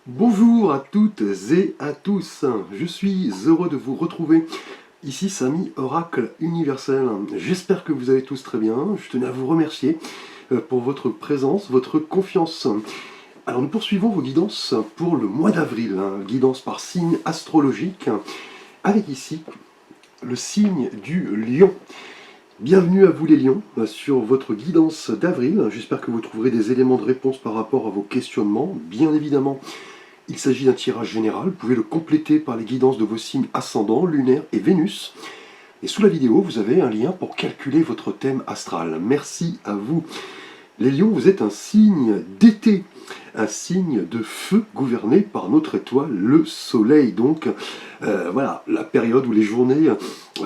Bonjour à toutes et à tous, je suis heureux de vous retrouver. Ici Samy, Oracle Universel. J'espère que vous allez tous très bien. Je tenais à vous remercier pour votre présence, votre confiance. Alors nous poursuivons vos guidances pour le mois d'avril, guidance par signe astrologique, avec ici le signe du lion. Bienvenue à vous les lions sur votre guidance d'avril. J'espère que vous trouverez des éléments de réponse par rapport à vos questionnements. Bien évidemment, il s'agit d'un tirage général. Vous pouvez le compléter par les guidances de vos signes ascendants, lunaire et Vénus. Et sous la vidéo, vous avez un lien pour calculer votre thème astral. Merci à vous. Les lions, vous êtes un signe d'été, un signe de feu gouverné par notre étoile, le soleil. Donc voilà, la période où les journées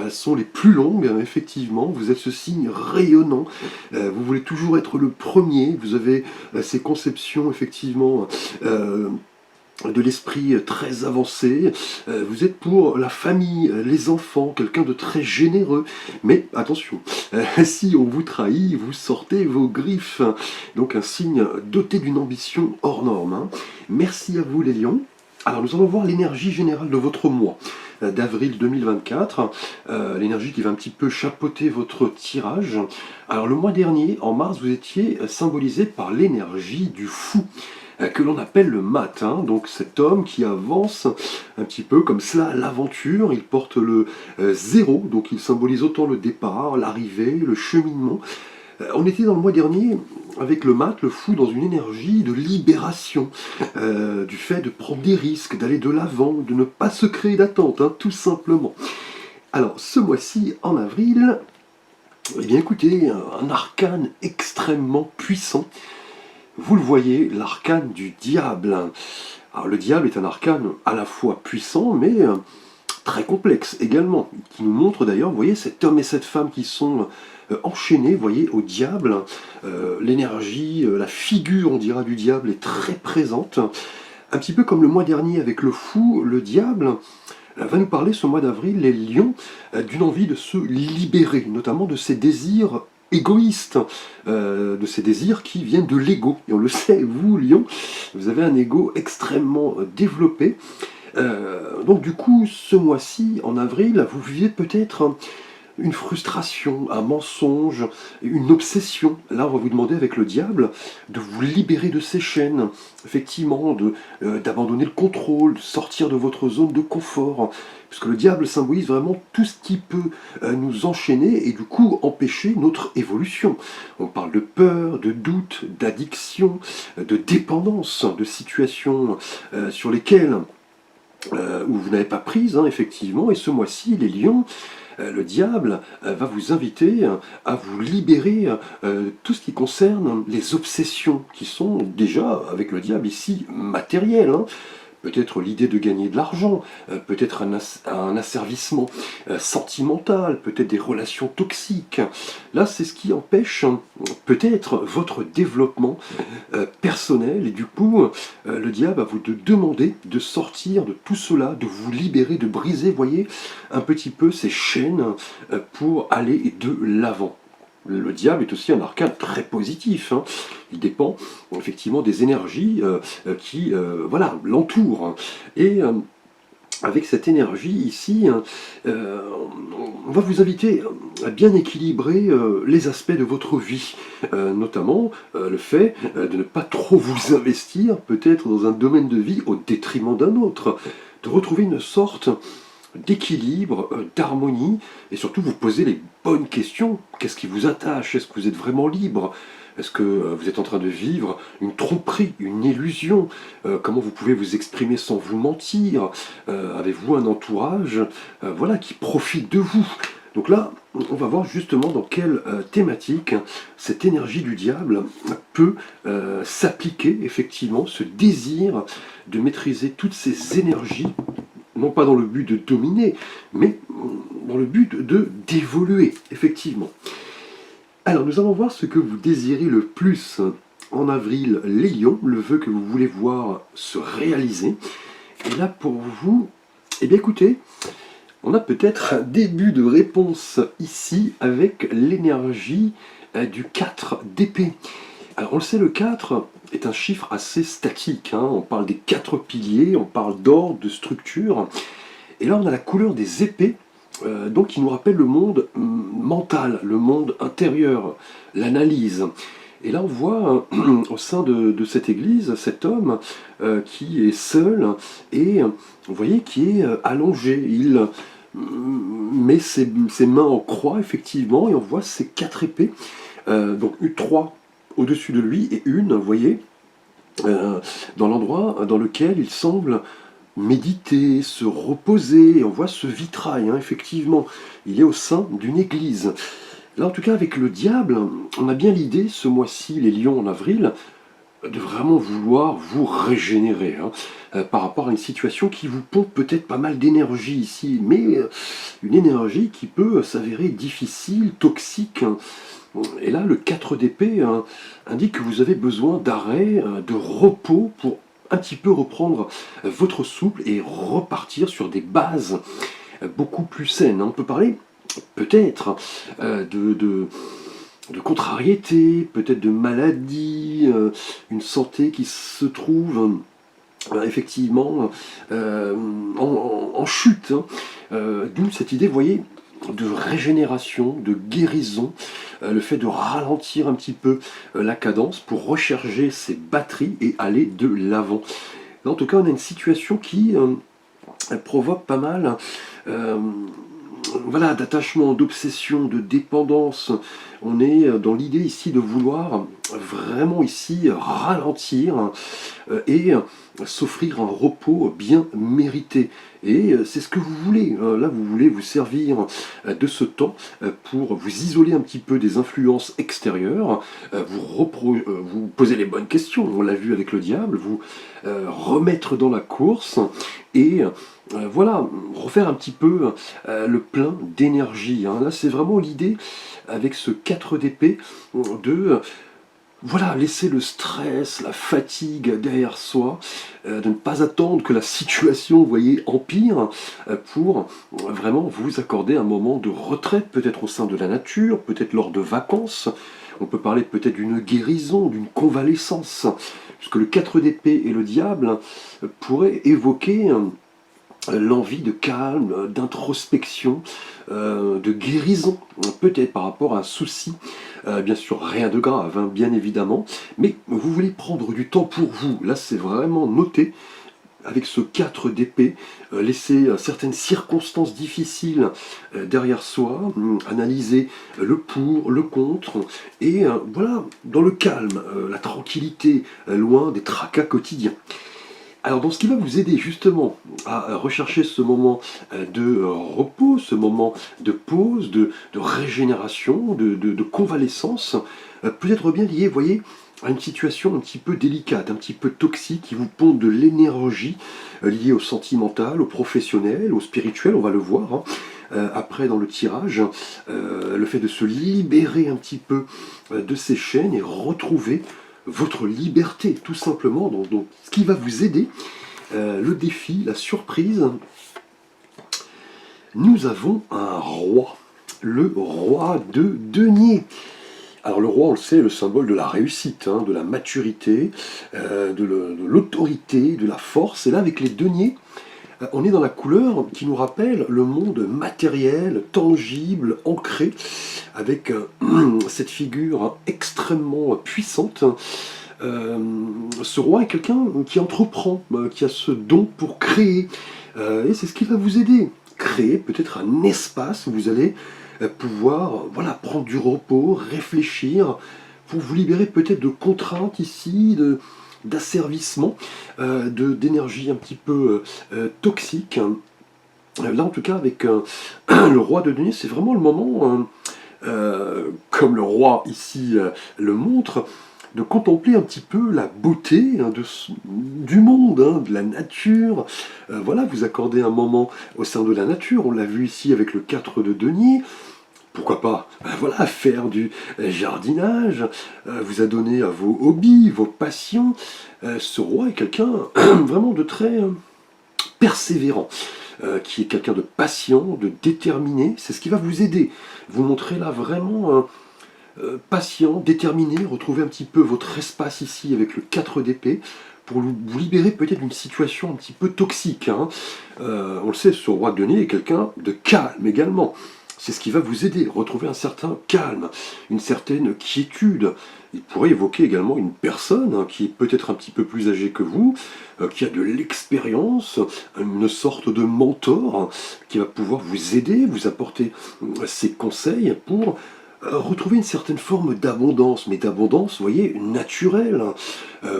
sont les plus longues, effectivement. Vous êtes ce signe rayonnant, vous voulez toujours être le premier, vous avez ces conceptions, effectivement, de l'esprit très avancé, vous êtes pour la famille, les enfants, quelqu'un de très généreux, mais attention, si on vous trahit, vous sortez vos griffes, donc un signe doté d'une ambition hors norme. Merci à vous les lions. Alors nous allons voir l'énergie générale de votre mois d'avril 2024, l'énergie qui va un petit peu chapeauter votre tirage. Alors le mois dernier, en mars, vous étiez symbolisé par l'énergie du fou, que l'on appelle le matin, donc cet homme qui avance un petit peu comme cela à l'aventure. Il porte le 0, donc il symbolise autant le départ, l'arrivée, le cheminement. On était dans le mois dernier avec le mat, le fou, dans une énergie de libération, du fait de prendre des risques, d'aller de l'avant, de ne pas se créer d'attente, tout simplement. Alors ce mois-ci, en avril, eh bien écoutez, un arcane extrêmement puissant. Vous le voyez, l'arcane du diable. Alors le diable est un arcane à la fois puissant, mais très complexe également, qui nous montre d'ailleurs, vous voyez, cet homme et cette femme qui sont enchaînés, vous voyez, au diable. L'énergie, la figure, on dira, du diable est très présente. Un petit peu comme le mois dernier avec le fou, le diable va nous parler ce mois d'avril, les lions, d'une envie de se libérer, notamment de ses désirs égoïste, de ces désirs qui viennent de l'ego. Et on le sait, vous, lion, vous avez un ego extrêmement développé. Donc du coup, ce mois-ci, en avril, vous vivez peut-être une frustration, un mensonge, une obsession. Là, on va vous demander avec le diable de vous libérer de ces chaînes, effectivement, d'abandonner le contrôle, de sortir de votre zone de confort, puisque le diable symbolise vraiment tout ce qui peut nous enchaîner et du coup empêcher notre évolution. On parle de peur, de doute, d'addiction, de dépendance, de situations sur lesquelles où vous n'avez pas prise, effectivement, et ce mois-ci, les lions, le diable va vous inviter à vous libérer tout ce qui concerne les obsessions qui sont déjà, avec le diable ici, matérielles. Peut-être l'idée de gagner de l'argent, peut-être un asservissement sentimental, peut-être des relations toxiques. Là, c'est ce qui empêche peut-être votre développement personnel. Et du coup, le diable va vous demander de sortir de tout cela, de vous libérer, de briser, voyez, un petit peu ces chaînes pour aller de l'avant. Le diable est aussi un arcane très positif. Il dépend effectivement des énergies qui voilà, l'entourent. Et avec cette énergie ici, on va vous inviter à bien équilibrer les aspects de votre vie, notamment le fait de ne pas trop vous investir peut-être dans un domaine de vie au détriment d'un autre, de retrouver une sorte d'équilibre, d'harmonie, et surtout vous poser les bonnes questions. Qu'est-ce qui vous attache? Est-ce que vous êtes vraiment libre? Est-ce que vous êtes en train de vivre une tromperie, une illusion? Comment vous pouvez vous exprimer sans vous mentir? Avez-vous un entourage voilà, qui profite de vous? Donc là, on va voir justement dans quelle thématique cette énergie du diable peut s'appliquer, effectivement, ce désir de maîtriser toutes ces énergies, non pas dans le but de dominer, mais dans le but d'évoluer, effectivement. Alors, nous allons voir ce que vous désirez le plus en avril, les lions, le vœu que vous voulez voir se réaliser. Et là, pour vous, eh bien écoutez, on a peut-être un début de réponse ici avec l'énergie du 4 d'épée. Alors on le sait, le 4 est un chiffre assez statique, hein. On parle des 4 piliers, on parle d'ordre, de structure. Et là on a la couleur des épées, donc qui nous rappelle le monde mental, le monde intérieur, l'analyse. Et là on voit au sein de cette église, cet homme qui est seul et vous voyez qui est allongé. Il met ses mains en croix effectivement et on voit ces 4 épées, donc 3 au-dessus de lui et une, vous voyez, dans l'endroit dans lequel il semble méditer, se reposer, et on voit ce vitrail, hein, effectivement, il est au sein d'une église. Là, en tout cas, avec le diable, on a bien l'idée, ce mois-ci, les lions en avril, de vraiment vouloir vous régénérer, hein, par rapport à une situation qui vous pompe peut-être pas mal d'énergie ici, mais une énergie qui peut s'avérer difficile, toxique, hein. Et là, le 4 d'épée indique que vous avez besoin d'arrêt, de repos pour un petit peu reprendre votre souffle et repartir sur des bases beaucoup plus saines. On peut parler peut-être de contrariété, peut-être de maladie, une santé qui se trouve effectivement en chute, hein. D'où cette idée, vous voyez, de régénération, de guérison, le fait de ralentir un petit peu la cadence pour recharger ses batteries et aller de l'avant. En tout cas, on a une situation qui provoque pas mal voilà, d'attachement, d'obsession, de dépendance. On est dans l'idée ici de vouloir vraiment ici ralentir et s'offrir un repos bien mérité. Et c'est ce que vous voulez. Là, vous voulez vous servir de ce temps pour vous isoler un petit peu des influences extérieures, vous poser les bonnes questions, on l'a vu avec le diable, vous remettre dans la course et voilà, refaire un petit peu le plein d'énergie, hein. Là, c'est vraiment l'idée, avec ce 4 d'épée, de voilà, laisser le stress, la fatigue derrière soi, de ne pas attendre que la situation, vous voyez, empire, pour vraiment vous accorder un moment de retraite, peut-être au sein de la nature, peut-être lors de vacances. On peut parler peut-être d'une guérison, d'une convalescence, puisque le 4 d'épée et le diable pourraient évoquer l'envie de calme, d'introspection, de guérison, peut-être par rapport à un souci, bien sûr rien de grave, hein, bien évidemment, mais vous voulez prendre du temps pour vous, là c'est vraiment noté, avec ce 4 d'épée, laisser certaines circonstances difficiles derrière soi, analyser le pour, le contre, et voilà, dans le calme, la tranquillité, loin des tracas quotidiens. Alors, dans ce qui va vous aider justement à rechercher ce moment de repos, ce moment de pause, de régénération, de convalescence, peut-être bien lié, vous voyez, à une situation un petit peu délicate, un petit peu toxique, qui vous pompe de l'énergie liée au sentimental, au professionnel, au spirituel, on va le voir, hein. Après dans le tirage, le fait de se libérer un petit peu de ces chaînes et retrouver votre liberté, tout simplement. Donc, ce qui va vous aider, le défi, la surprise, nous avons un roi, le roi de denier. Alors le roi, on le sait, est le symbole de la réussite, hein, de la maturité, de l'autorité, de la force. Et là, avec les deniers, on est dans la couleur qui nous rappelle le monde matériel, tangible, ancré, avec cette figure extrêmement puissante. Ce roi est quelqu'un qui entreprend, qui a ce don pour créer. Et c'est ce qui va vous aider. Créer peut-être un espace où vous allez pouvoir voilà, prendre du repos, réfléchir, pour vous libérer peut-être de contraintes ici, d'asservissement, d'énergie un petit peu toxique. Là, en tout cas, avec le roi de denier, c'est vraiment le moment, comme le roi ici le montre, de contempler un petit peu la beauté, hein, du monde, hein, de la nature. Voilà, vous accordez un moment au sein de la nature, on l'a vu ici avec le 4 de denier. Pourquoi pas, voilà, faire du jardinage, vous adonner à vos hobbies, vos passions. Ce roi est quelqu'un vraiment de très persévérant, qui est quelqu'un de patient, de déterminé. C'est ce qui va vous aider. Vous montrer là vraiment patient, déterminé, retrouvez un petit peu votre espace ici avec le 4 d'épée, pour vous libérer peut-être d'une situation un petit peu toxique, hein. On le sait, ce roi de denier est quelqu'un de calme également. C'est ce qui va vous aider, retrouver un certain calme, une certaine quiétude. Il pourrait évoquer également une personne, hein, qui est peut-être un petit peu plus âgée que vous, qui a de l'expérience, une sorte de mentor, hein, qui va pouvoir vous aider, vous apporter ses conseils pour retrouver une certaine forme d'abondance, mais d'abondance, vous voyez, naturelle.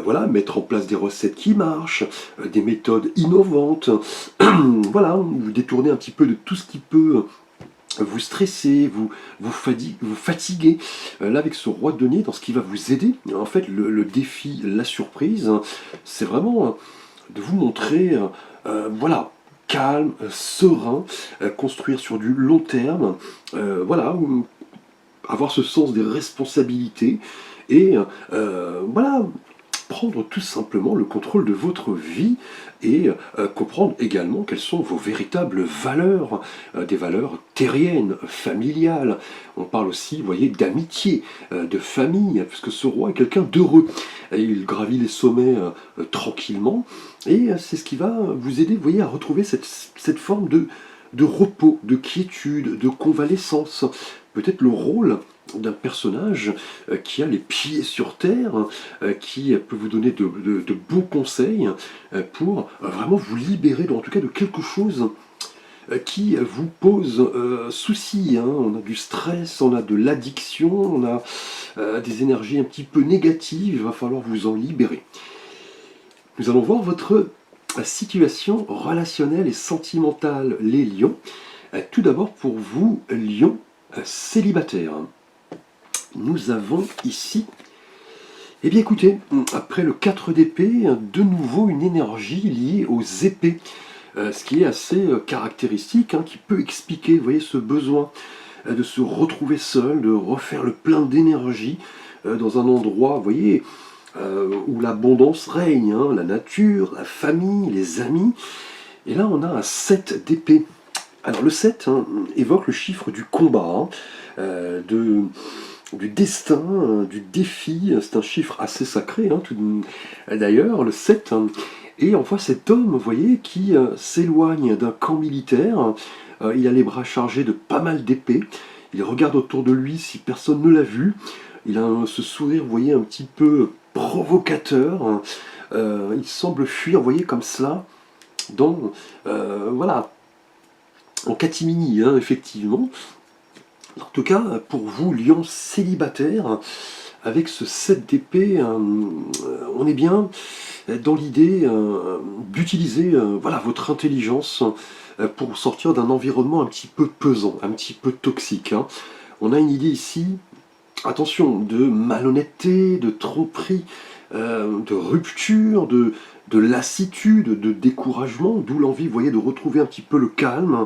Voilà, mettre en place des recettes qui marchent, des méthodes innovantes, voilà, vous détournez un petit peu de tout ce qui peut vous stresser, vous fatiguer. Là, avec ce roi de denier, dans ce qui va vous aider, en fait, le défi, la surprise, c'est vraiment de vous montrer, voilà, calme, serein, construire sur du long terme, voilà, avoir ce sens des responsabilités et voilà, prendre tout simplement le contrôle de votre vie et comprendre également quelles sont vos véritables valeurs, des valeurs terriennes, familiales. On parle aussi, vous voyez, d'amitié, de famille, puisque ce roi est quelqu'un d'heureux. Et il gravit les sommets tranquillement, et c'est ce qui va vous aider, vous voyez, à retrouver cette forme de repos, de quiétude, de convalescence. Peut-être le rôle d'un personnage qui a les pieds sur terre, qui peut vous donner de bons conseils pour vraiment vous libérer, en tout cas, de quelque chose qui vous pose souci, hein. On a du stress, on a de l'addiction, on a des énergies un petit peu négatives, il va falloir vous en libérer. Nous allons voir votre situation relationnelle et sentimentale, les lions. Tout d'abord pour vous, lions célibataires. Nous avons ici, eh bien écoutez, après le 4 d'épée, de nouveau une énergie liée aux épées, ce qui est assez caractéristique, hein, qui peut expliquer, vous voyez, ce besoin de se retrouver seul, de refaire le plein d'énergie dans un endroit, vous voyez, où l'abondance règne, hein, la nature, la famille, les amis. Et là, on a un 7 d'épée. Alors le 7, hein, évoque le chiffre du combat, hein, du destin, du défi. C'est un chiffre assez sacré, hein, d'ailleurs, le 7. Hein. Et on voit cet homme, vous voyez, qui s'éloigne d'un camp militaire. Il a les bras chargés de pas mal d'épées. Il regarde autour de lui si personne ne l'a vu. Il a ce sourire, vous voyez, un petit peu provocateur. Il semble fuir, vous voyez, comme cela, dans, voilà, en catimini, hein, effectivement. En tout cas, pour vous, lion célibataire, avec ce 7 d'épée, on est bien dans l'idée d'utiliser voilà, votre intelligence pour sortir d'un environnement un petit peu pesant, un petit peu toxique, hein. On a une idée ici, attention, de malhonnêteté, de tromperie, de rupture, de lassitude, de découragement, d'où l'envie, vous voyez, de retrouver un petit peu le calme,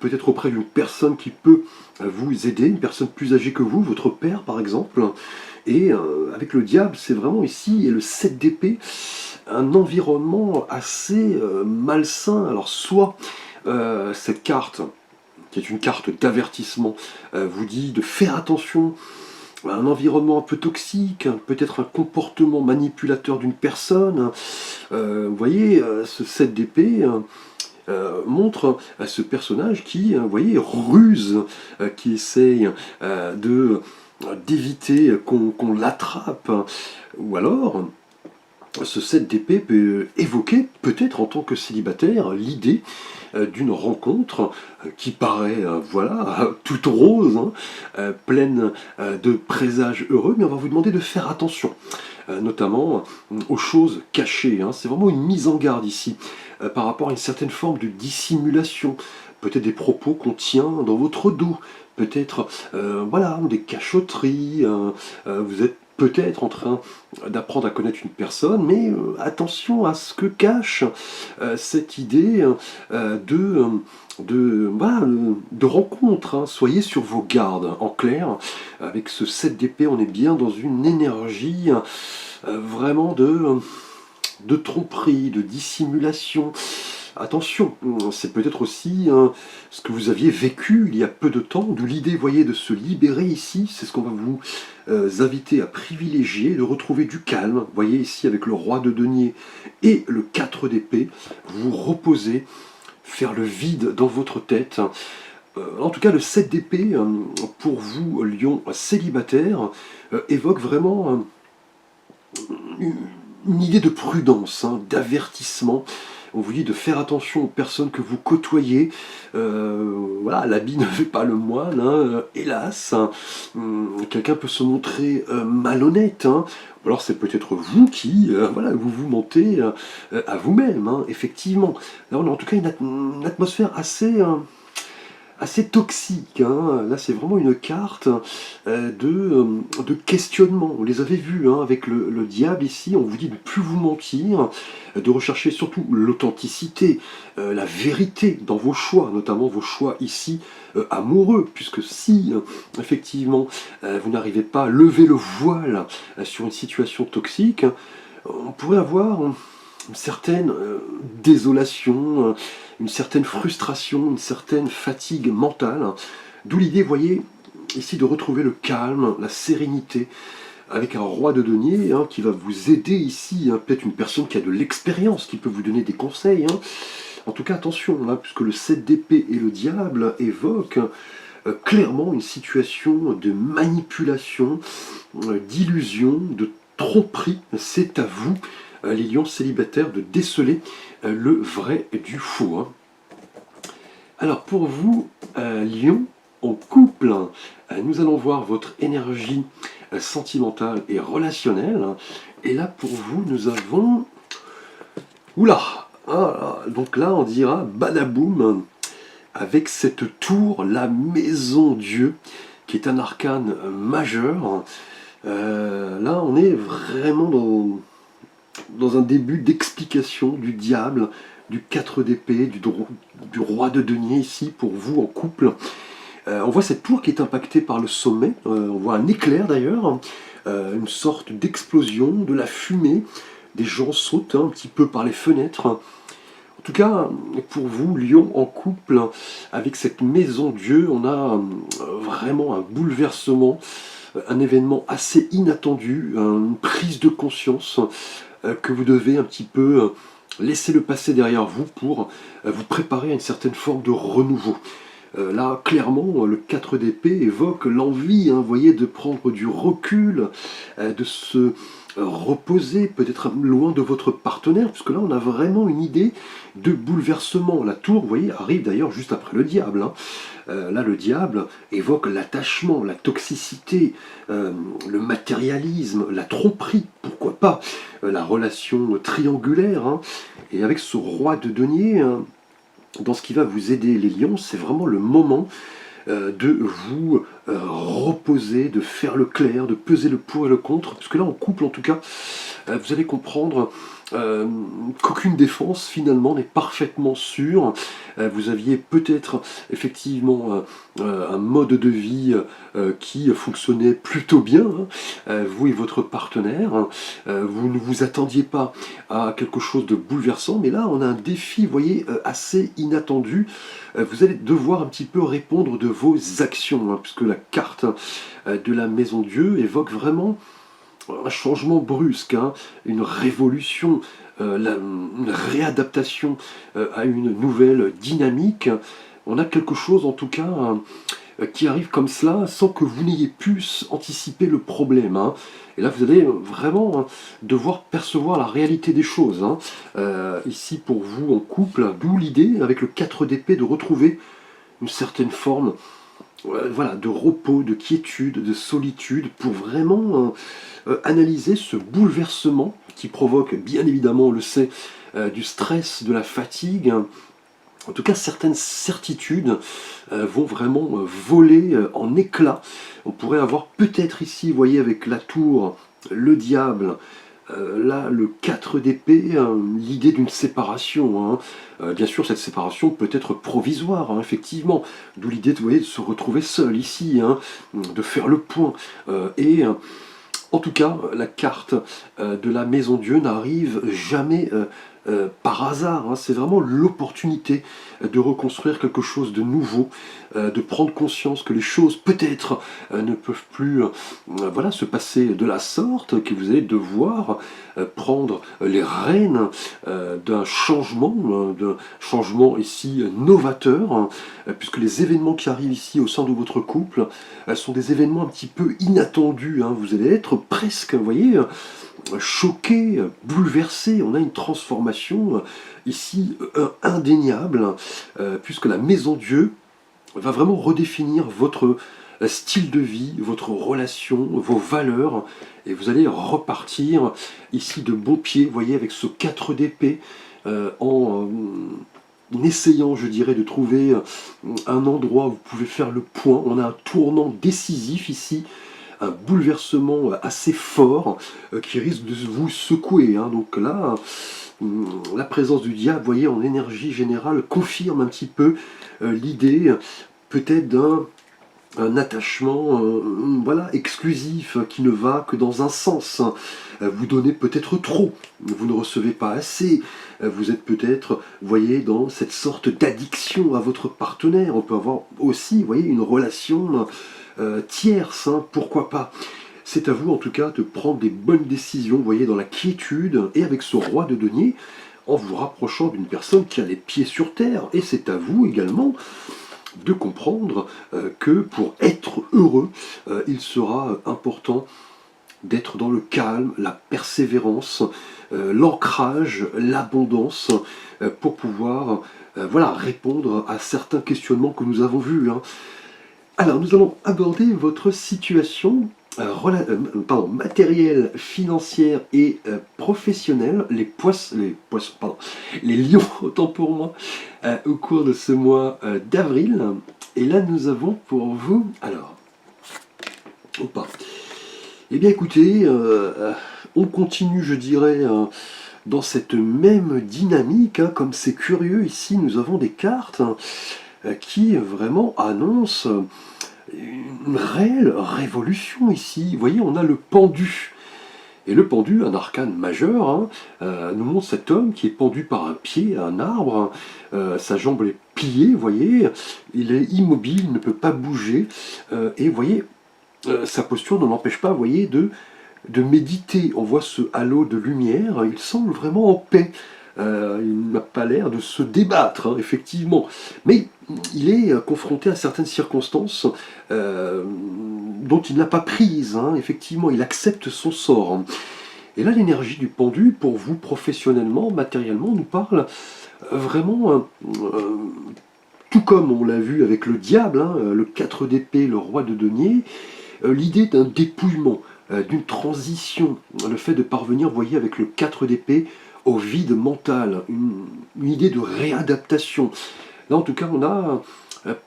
peut-être auprès d'une personne qui peut vous aider, une personne plus âgée que vous, votre père par exemple. Et avec le diable, c'est vraiment ici, et le 7 d'épée, un environnement assez malsain. Alors soit cette carte, qui est une carte d'avertissement, vous dit de faire attention à un environnement un peu toxique, peut-être un comportement manipulateur d'une personne. Vous voyez, ce 7 d'épée montre ce personnage qui, vous voyez, ruse, qui essaye d'éviter qu'on l'attrape. Ou alors, ce 7 d'épée peut évoquer, peut-être en tant que célibataire, l'idée d'une rencontre qui paraît, voilà, toute rose, hein, pleine de présages heureux, mais on va vous demander de faire attention, notamment aux choses cachées, hein. C'est vraiment une mise en garde ici, par rapport à une certaine forme de dissimulation, peut-être des propos qu'on tient dans votre dos, peut-être voilà, des cachotteries, vous êtes peut-être en train d'apprendre à connaître une personne, mais attention à ce que cache cette idée voilà, de rencontre, hein. Soyez sur vos gardes, en clair. Avec ce 7 d'épée, on est bien dans une énergie vraiment de tromperie, de dissimulation. attention, c'est peut-être aussi ce que vous aviez vécu il y a peu de temps, d'où l'idée, voyez, de se libérer ici, c'est ce qu'on va vous inviter à privilégier, de retrouver du calme, voyez ici avec le roi de denier et le 4 d'épée, vous reposez, faire le vide dans votre tête. En tout cas, le 7 d'épée, pour vous, lion célibataire, évoque vraiment une idée de prudence, d'avertissement. On vous dit de faire attention aux personnes que vous côtoyez. Voilà, l'habit ne fait pas le moine, hélas. Quelqu'un peut se montrer malhonnête. Alors c'est peut-être vous qui, voilà, vous vous mentez à vous-même, effectivement. Là, on a en tout cas une atmosphère assez toxique. Là, c'est vraiment une carte de questionnement. On les avait vus avec le diable ici. On vous dit de ne plus vous mentir, de rechercher surtout l'authenticité, la vérité dans vos choix, notamment vos choix ici amoureux, puisque si effectivement vous n'arrivez pas à lever le voile sur une situation toxique, on pourrait avoir une certaine désolation, une certaine frustration, une certaine fatigue mentale. D'où l'idée, voyez, ici de retrouver le calme, la sérénité, avec un roi de denier qui va vous aider ici, peut-être une personne qui a de l'expérience, qui peut vous donner des conseils. En tout cas, attention, puisque le 7 d'épée et le diable évoquent clairement une situation de manipulation, d'illusion, de tromperie. C'est à vous, les lions célibataires, de déceler le vrai du faux. Alors pour vous, lion en couple, nous allons voir votre énergie sentimentale et relationnelle. Et là pour vous, nous avons... Oula, donc là on dira badaboum, avec cette tour, la maison Dieu, qui est un arcane majeur. Là on est vraiment dans un début d'explication du diable, du 4 d'épée, du roi de denier ici pour vous en couple. On voit cette tour qui est impactée par le sommet, on voit un éclair d'ailleurs, une sorte d'explosion, de la fumée, des gens sautent un petit peu par les fenêtres. En tout cas, pour vous, lion en couple, avec cette maison Dieu, on a vraiment un bouleversement, un événement assez inattendu, une prise de conscience que vous devez un petit peu laisser le passé derrière vous pour vous préparer à une certaine forme de renouveau. Là, clairement, le 4 d'épée évoque l'envie, voyez, de prendre du recul, de se reposer, peut-être loin de votre partenaire, puisque là, on a vraiment une idée de bouleversement. La tour, vous voyez, arrive d'ailleurs juste après le diable. Là, le diable évoque l'attachement, la toxicité, le matérialisme, la tromperie, pourquoi pas, la relation triangulaire. Et avec ce roi de denier, dans ce qui va vous aider les lions, c'est vraiment le moment de vous reposer, de faire le clair, de peser le pour et le contre, parce que là en couple en tout cas, vous allez comprendre qu'aucune défense finalement n'est parfaitement sûre. Vous aviez peut-être effectivement un mode de vie qui fonctionnait plutôt bien, vous et votre partenaire. Vous ne vous attendiez pas à quelque chose de bouleversant, mais là on a un défi, vous voyez, assez inattendu. Vous allez devoir un petit peu répondre de vos actions, puisque la carte de la maison Dieu évoque vraiment un changement brusque, une révolution, une réadaptation à une nouvelle dynamique. On a quelque chose en tout cas qui arrive comme cela sans que vous n'ayez pu anticiper le problème. Et là vous allez vraiment devoir percevoir la réalité des choses. Ici pour vous en couple, d'où l'idée avec le 4 d'épée de retrouver une certaine forme voilà, de repos, de quiétude, de solitude, pour vraiment analyser ce bouleversement qui provoque, bien évidemment, on le sait, du stress, de la fatigue. En tout cas, certaines certitudes vont vraiment voler en éclats. On pourrait avoir peut-être ici, vous voyez, avec la tour, le diable, là, le 4 d'épée, l'idée d'une séparation. Bien sûr, cette séparation peut être provisoire, effectivement. D'où l'idée, vous voyez, de se retrouver seul ici, de faire le point. En tout cas, la carte de la maison Dieu n'arrive jamais par hasard, hein. C'est vraiment l'opportunité de reconstruire quelque chose de nouveau, de prendre conscience que les choses peut-être ne peuvent plus voilà, se passer de la sorte, que vous allez devoir prendre les rênes d'un changement ici novateur, hein, puisque les événements qui arrivent ici au sein de votre couple sont des événements un petit peu inattendus, hein. Vous allez être presque, vous voyez, choqué, bouleversé. On a une transformation ici indéniable, puisque la maison Dieu va vraiment redéfinir votre style de vie, votre relation, vos valeurs, et vous allez repartir ici de bon pied, vous voyez, avec ce 4 d'épée, en essayant, je dirais, de trouver un endroit où vous pouvez faire le point. On a un tournant décisif ici, un bouleversement assez fort qui risque de vous secouer, hein. Donc là, la présence du diable, vous voyez, en énergie générale, confirme un petit peu l'idée peut-être un attachement voilà, exclusif qui ne va que dans un sens. Vous donnez peut-être trop, vous ne recevez pas assez, vous êtes peut-être, vous voyez, dans cette sorte d'addiction à votre partenaire. On peut avoir aussi, vous voyez, une relation tierce, hein, pourquoi pas. C'est à vous en tout cas de prendre des bonnes décisions, vous voyez, dans la quiétude et avec ce roi de denier, en vous rapprochant d'une personne qui a les pieds sur terre. Et c'est à vous également de comprendre que pour être heureux, il sera important d'être dans le calme, la persévérance, l'ancrage, l'abondance, pour pouvoir voilà, répondre à certains questionnements que nous avons vus, hein. Alors, nous allons aborder votre situation matérielle, financière et professionnelle, les lions, autant pour moi, au cours de ce mois d'avril. Et là, nous avons pour vous, alors, eh bien écoutez, on continue, je dirais, dans cette même dynamique, hein. Comme c'est curieux, ici, nous avons des cartes qui vraiment annonce une réelle révolution ici. Vous voyez, on a le pendu. Et le pendu, un arcane majeur, hein, nous montre cet homme qui est pendu par un pied à un arbre, sa jambe est pliée, vous voyez, il est immobile, il ne peut pas bouger, et vous voyez, sa posture ne l'empêche pas, vous voyez, de méditer. On voit ce halo de lumière, il semble vraiment en paix. Il n'a pas l'air de se débattre, hein, effectivement. Mais il est confronté à certaines circonstances dont il n'a pas prise, hein. Effectivement, il accepte son sort, hein. Et là, l'énergie du pendu, pour vous, professionnellement, matériellement, nous parle vraiment, tout comme on l'a vu avec le diable, hein, le 4 d'épée, le roi de denier, l'idée d'un dépouillement, d'une transition, le fait de parvenir, vous voyez, avec le 4 d'épée, au vide mental, une idée de réadaptation. Là, en tout cas, on a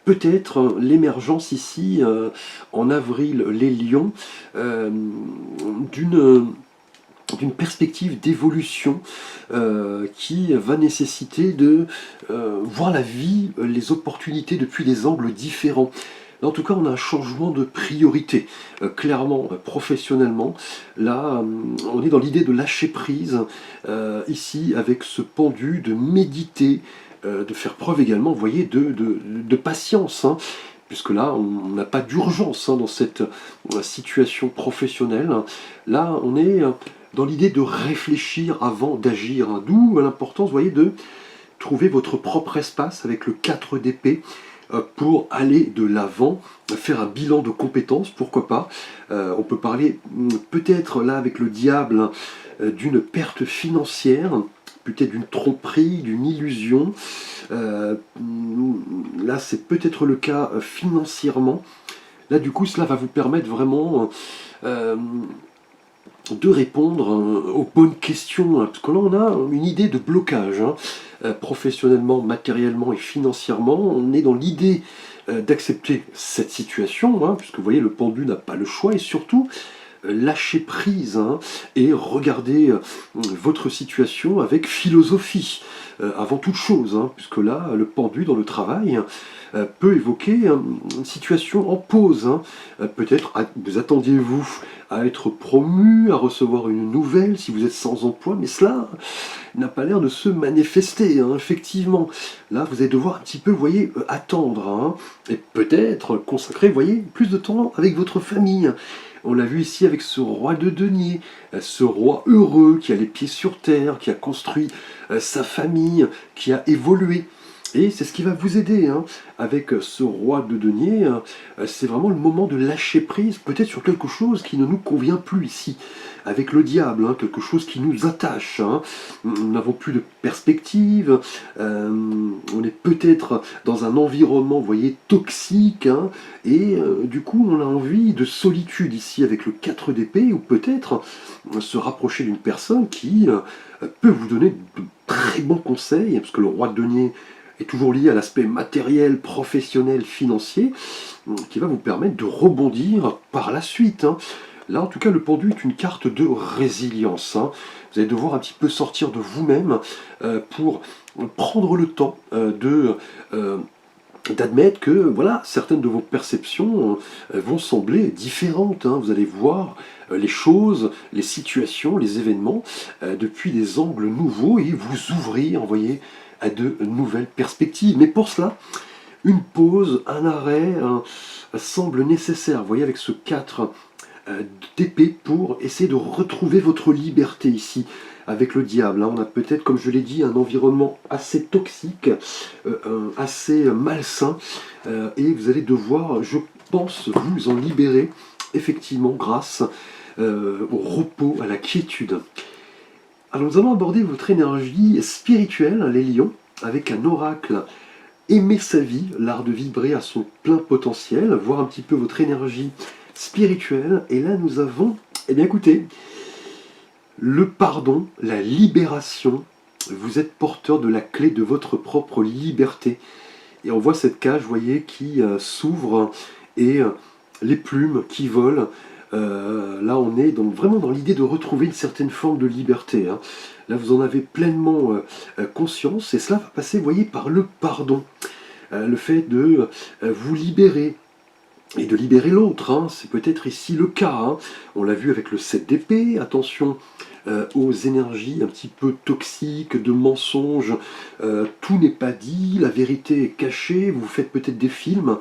peut-être l'émergence ici, en avril, les lions, d'une perspective d'évolution qui va nécessiter de voir la vie, les opportunités depuis des angles différents. En tout cas, on a un changement de priorité, clairement, professionnellement. Là, on est dans l'idée de lâcher prise, ici, avec ce pendu, de méditer, de faire preuve également, vous voyez, de patience, hein, puisque là, on n'a pas d'urgence, hein, dans cette situation professionnelle. Là, on est dans l'idée de réfléchir avant d'agir, hein, d'où l'importance, vous voyez, de trouver votre propre espace avec le 4 d'épée, pour aller de l'avant, faire un bilan de compétences, pourquoi pas. On peut parler peut-être là avec le diable d'une perte financière, peut-être d'une tromperie, d'une illusion. Là c'est peut-être le cas financièrement. Là du coup cela va vous permettre vraiment de répondre aux bonnes questions, hein, parce que là on a une idée de blocage, hein, professionnellement, matériellement et financièrement. On est dans l'idée d'accepter cette situation, hein, puisque vous voyez, le pendu n'a pas le choix, et surtout lâcher prise, hein, et regarder votre situation avec philosophie, avant toute chose, hein, puisque là, le pendu dans le travail, peut évoquer une situation en pause, hein. Peut-être vous attendiez-vous à être promu, à recevoir une nouvelle si vous êtes sans emploi, mais cela n'a pas l'air de se manifester, hein, effectivement. Là, vous allez devoir un petit peu, vous voyez, attendre, hein, et peut-être consacrer, vous voyez, plus de temps avec votre famille. On l'a vu ici avec ce roi de denier, ce roi heureux qui a les pieds sur terre, qui a construit sa famille, qui a évolué. Et c'est ce qui va vous aider, hein. Avec ce roi de denier, c'est vraiment le moment de lâcher prise, peut-être sur quelque chose qui ne nous convient plus ici. Avec le diable, hein, quelque chose qui nous attache, hein. Nous n'avons plus de perspective, on est peut-être dans un environnement, vous voyez, toxique, hein, et du coup on a envie de solitude ici avec le 4 d'épée, ou peut-être se rapprocher d'une personne qui peut vous donner de très bons conseils, parce que le roi de denier est toujours lié à l'aspect matériel, professionnel, financier, qui va vous permettre de rebondir par la suite, hein. Là, en tout cas, le pendu est une carte de résilience, hein. Vous allez devoir un petit peu sortir de vous-même pour prendre le temps d'admettre que voilà, certaines de vos perceptions vont sembler différentes, hein. Vous allez voir les choses, les situations, les événements depuis des angles nouveaux et vous ouvrir, vous voyez, à de nouvelles perspectives. Mais pour cela, une pause, un arrêt semble nécessaire. Vous voyez, avec ce 4 d'épée pour essayer de retrouver votre liberté ici avec le diable, hein. On a peut-être, comme je l'ai dit, un environnement assez toxique, assez malsain, et vous allez devoir, je pense, vous en libérer effectivement grâce au repos, à la quiétude. Alors nous allons aborder votre énergie spirituelle, les lions, avec un oracle. Aimer sa vie, l'art de vibrer à son plein potentiel, voir un petit peu votre énergie spirituelle. Et là nous avons, eh bien écoutez, le pardon, la libération. Vous êtes porteur de la clé de votre propre liberté. Et on voit cette cage, vous voyez, qui s'ouvre et les plumes qui volent. Là, on est donc vraiment dans l'idée de retrouver une certaine forme de liberté, hein. Là, vous en avez pleinement conscience, et cela va passer, vous voyez, par le pardon. Le fait de vous libérer, et de libérer l'autre, hein. C'est peut-être ici le cas, hein. On l'a vu avec le 7 d'épée, attention aux énergies un petit peu toxiques, de mensonges, tout n'est pas dit, la vérité est cachée, vous faites peut-être des films.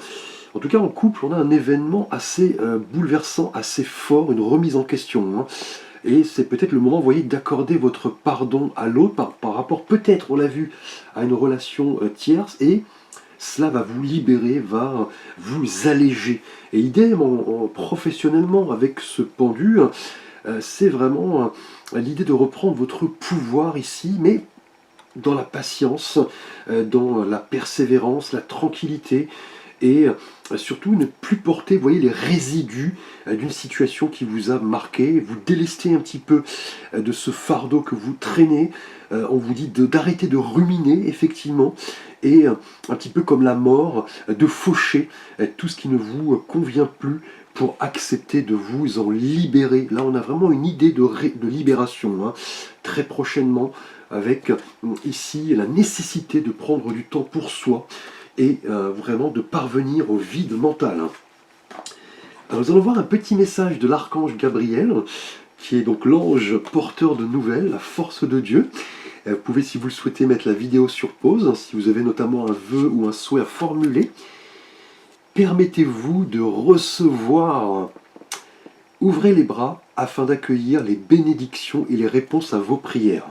En tout cas, en couple, on a un événement assez bouleversant, assez fort, une remise en question, hein. Et c'est peut-être le moment, vous voyez, d'accorder votre pardon à l'autre par rapport, peut-être, on l'a vu, à une relation tierce, et cela va vous libérer, va vous alléger. Et idem, professionnellement, avec ce pendu, c'est vraiment l'idée de reprendre votre pouvoir ici, mais dans la patience, dans la persévérance, la tranquillité, et surtout ne plus porter, vous voyez, les résidus d'une situation qui vous a marqué, vous délester un petit peu de ce fardeau que vous traînez. On vous dit d'arrêter de ruminer, effectivement, et un petit peu comme la mort, de faucher tout ce qui ne vous convient plus pour accepter de vous en libérer. Là, on a vraiment une idée de libération, hein, très prochainement, avec ici la nécessité de prendre du temps pour soi, et vraiment de parvenir au vide mental, hein. Alors, nous allons voir un petit message de l'archange Gabriel, qui est donc l'ange porteur de nouvelles, la force de Dieu. Vous pouvez, si vous le souhaitez, mettre la vidéo sur pause, hein, si vous avez notamment un vœu ou un souhait à formuler. Permettez-vous de recevoir, ouvrez les bras afin d'accueillir les bénédictions et les réponses à vos prières.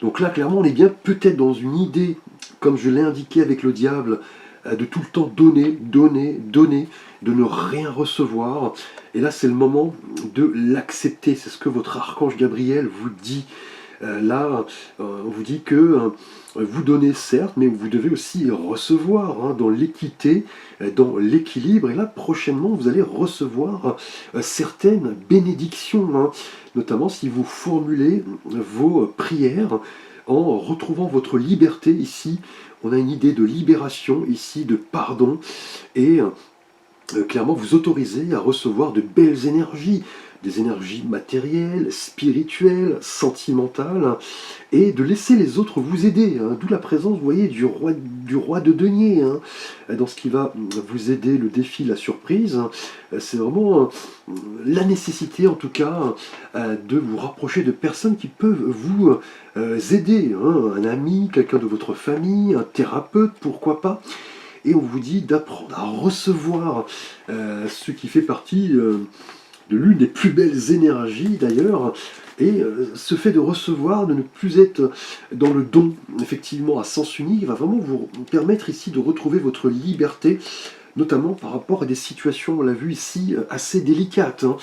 Donc là, clairement, on est bien peut-être dans une idée, comme je l'ai indiqué avec le diable, de tout le temps donner, donner, donner, de ne rien recevoir. Et là, c'est le moment de l'accepter. C'est ce que votre archange Gabriel vous dit. Là, on vous dit que vous donnez certes, mais vous devez aussi recevoir, hein, dans l'équité, dans l'équilibre. Et là, prochainement, vous allez recevoir certaines bénédictions, hein, notamment si vous formulez vos prières en retrouvant votre liberté. Ici, on a une idée de libération, ici de pardon, et clairement vous autorisez à recevoir de belles énergies, des énergies matérielles, spirituelles, sentimentales, et de laisser les autres vous aider, hein. D'où la présence, vous voyez, du roi de denier, hein, dans ce qui va vous aider, le défi, la surprise. C'est vraiment la nécessité, en tout cas, de vous rapprocher de personnes qui peuvent vous aider, hein. Un ami, quelqu'un de votre famille, un thérapeute, pourquoi pas. Et on vous dit d'apprendre à recevoir ce qui fait partie de l'une des plus belles énergies d'ailleurs. Et ce fait de recevoir, de ne plus être dans le don, effectivement, à sens unique, va vraiment vous permettre ici de retrouver votre liberté, notamment par rapport à des situations, on l'a vu ici, assez délicates, hein.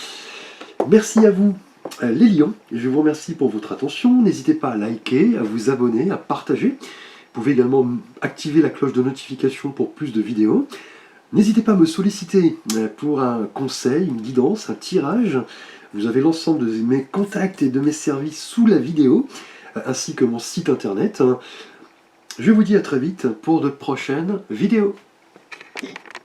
Merci à vous, les lions. Je vous remercie pour votre attention. N'hésitez pas à liker, à vous abonner, à partager. Vous pouvez également activer la cloche de notification pour plus de vidéos. N'hésitez pas à me solliciter pour un conseil, une guidance, un tirage. Vous avez l'ensemble de mes contacts et de mes services sous la vidéo, ainsi que mon site internet. Je vous dis à très vite pour de prochaines vidéos.